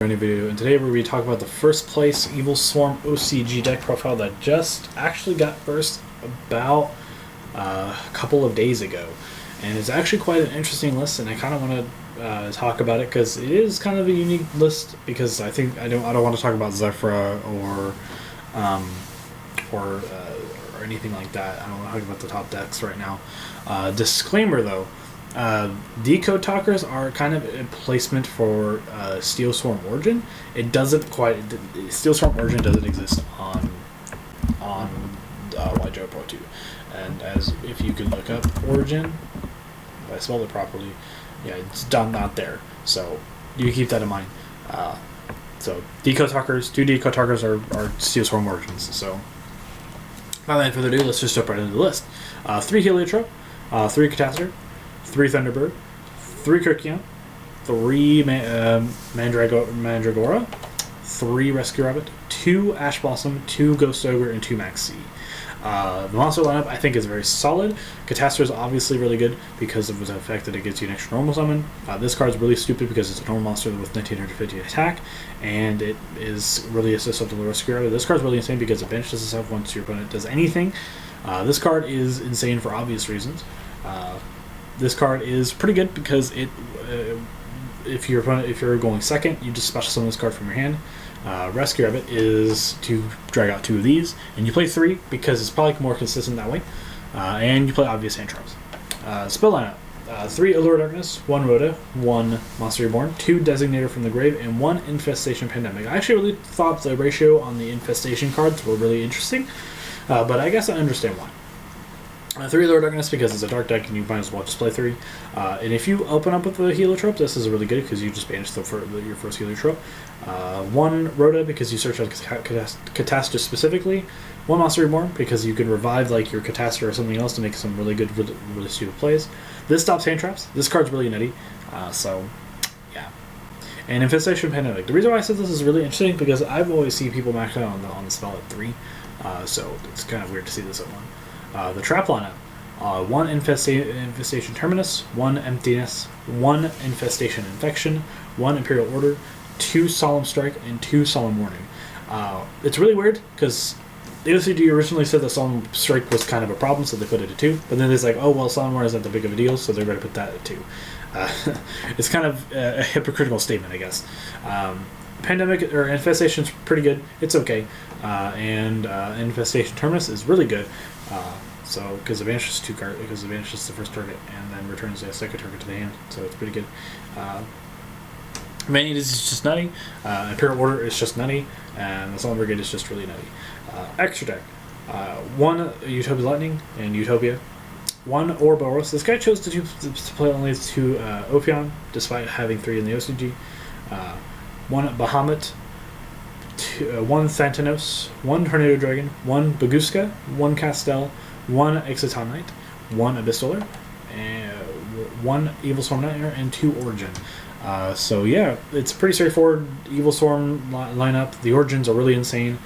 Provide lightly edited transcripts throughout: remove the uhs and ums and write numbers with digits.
New video, and today we're going to be talking about the first place Evilswarm OCG deck profile that just actually got burst about a couple of days ago, and it's actually quite an interesting list, and I kind of want to talk about it because it is kind of a unique list. Because I don't want to talk about Zephyra or anything like that. I don't want to talk about the top decks right now. Disclaimer though. Decode Talkers are kind of a placement for Steelswarm Origin. It doesn't quite. Steelswarm Origin doesn't exist on YJ Pro 2, and as if you could look up Origin, if I spelled it properly, yeah, it's not there. So you keep that in mind. So Decode Talkers, 2 Decode Talkers are Steelswarm Origins. So without any further ado, let's just jump right into the list. 3 Heliotrope, 3 Castor, 3 Thunderbird, 3 Kerkyion, 3 Mandragora, 3 Rescue Rabbit, 2 Ash Blossom, 2 Ghost Ogre, and 2 Maxx. The monster lineup I think is very solid. Castor is obviously really good because of the fact that it gives you an extra normal summon. This card is really stupid because it's a normal monster with 1950 attack, and it is really susceptible to Rescue Rabbit. This card is really insane because it banishes itself once your opponent does anything. This card is insane for obvious reasons. This card is pretty good because it, if you're going second, you just special summon this card from your hand. Rescue Rabbit is to drag out 2 of these, and you play 3 because it's probably more consistent that way. And you play obvious hand traps. Spell lineup: 3 Allure of Darkness, 1 Rhoda, 1 Monster Reborn, 2 Designator from the Grave, and 1 Infestation Pandemic. I actually really thought the ratio on the Infestation cards were really interesting, but I guess I understand why. 3 Allure of Darkness because it's a dark deck and you might as well just play 3. And if you open up with the Heliotrope, this is really good because you just banish your first Heliotrope. 1 Rhoda because you search out Castor specifically. 1 Monster Reborn because you can revive like your Castor or something else to make some really good, really stupid plays. This stops hand traps. This card's really nutty. So, yeah. And Infestation Pandemic. The reason why I said this is really interesting because I've always seen people max out on the spell at 3. So it's kind of weird to see this at 1. The trap lineup: 1 Infestation Terminus, 1 Emptiness, 1 Infestation Infection, 1 Imperial Order, 2 Solemn Strike, and 2 Solemn Warning. It's really weird because the OCG originally said that Solemn Strike was kind of a problem, so they put it at 2. But then it's like, oh well, Solemn Warning isn't that big of a deal, so they're going to put that at 2. It's kind of a hypocritical statement, I guess. Pandemic or Infestation's pretty good. It's okay, and Infestation Terminus is really good. So because it banishes 2 cards, because it banishes the first target and then returns the second target to the hand, so it's pretty good. Vanity is just nutty. Imperial Order is just nutty, and the Solemn Brigade is just really nutty. Extra deck: 1 Utopia the Lightning and Utopia. 1 Ouroboros. This guy chose to play only 2 Ophion, despite having 3 in the OCG. 1 Bahamut, 1 Thanatos, 1 Tornado Dragon, 1 Beguska, 1 Castel, 1 Exotonite, 1 Abyssal, and 1 Evilswarm Nightmare, and 2 Origin. So yeah, it's a pretty straightforward Evilswarm lineup. The Origins are really insane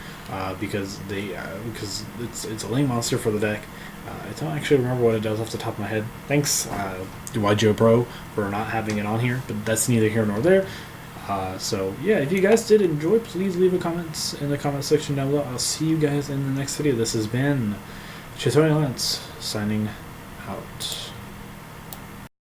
because it's a lane monster for the deck. I don't actually remember what it does off the top of my head. Thanks YJ Pro for not having it on here, but that's neither here nor there. So yeah, if you guys did enjoy, please leave a comment in the comment section down below. I'll see you guys in the next video. This has been Chitoni Lance signing out.